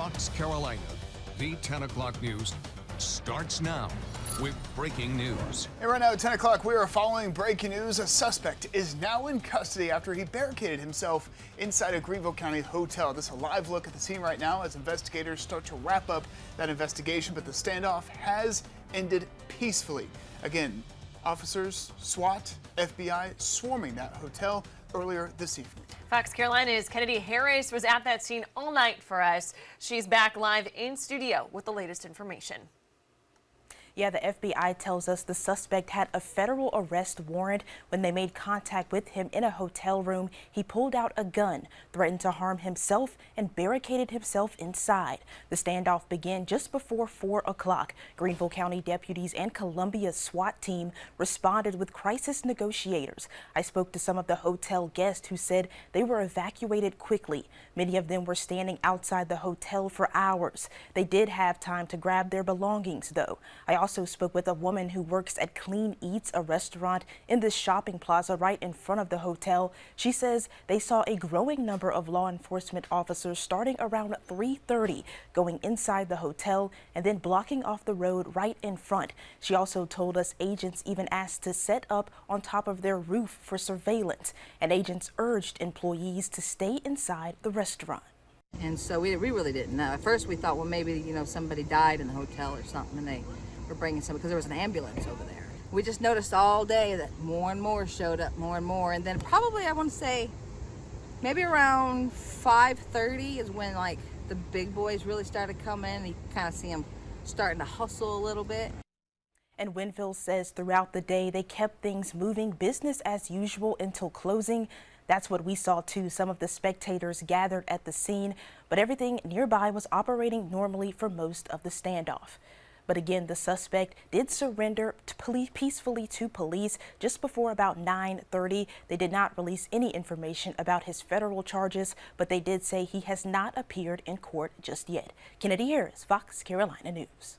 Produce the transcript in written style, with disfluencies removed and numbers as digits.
Fox Carolina, the 10 o'clock news starts now with breaking news. And right now at 10 o'clock, we are following breaking news. A suspect is now in custody after he barricaded himself inside a Greenville County hotel. This is a live look at the scene right now as investigators start to wrap up that investigation, but the standoff has ended peacefully. Again, officers, SWAT, FBI swarming that hotel earlier this evening. Fox Carolina's Kennedy Harris was at that scene all night for us. She's back live in studio with the latest information. Yeah, the FBI tells us the suspect had a federal arrest warrant. When they made contact with him in a hotel room, he pulled out a gun, threatened to harm himself, and barricaded himself inside. The standoff began just before 4 o'clock. Greenville County deputies and Columbia's SWAT team responded with crisis negotiators. I spoke to some of the hotel guests who said they were evacuated quickly. Many of them were standing outside the hotel for hours. They did have time to grab their belongings, though. I also spoke with a woman who works at Clean Eats, a restaurant in this shopping plaza right in front of the hotel. She says they saw a growing number of law enforcement officers starting around 3:30, going inside the hotel and then blocking off the road right in front. She also told us agents even asked to set up on top of their roof for surveillance, and agents urged employees to stay inside the restaurant. And so we really didn't know. At first we thought, well, maybe, somebody died in the hotel or something, and they were bringing somebody, because there was an ambulance over there. We just noticed all day that more and more showed up, more and more. And then probably, I want to say, maybe around 5:30 is when, the big boys really started coming. You kind of see them starting to hustle a little bit. And Winfield says throughout the day, they kept things moving, business as usual until closing. That's what we saw too. Some of the spectators gathered at the scene, but everything nearby was operating normally for most of the standoff. But again, the suspect did surrender peacefully to police just before about 9:30. They did not release any information about his federal charges, but they did say he has not appeared in court just yet. Kennedy Harris, Fox Carolina News.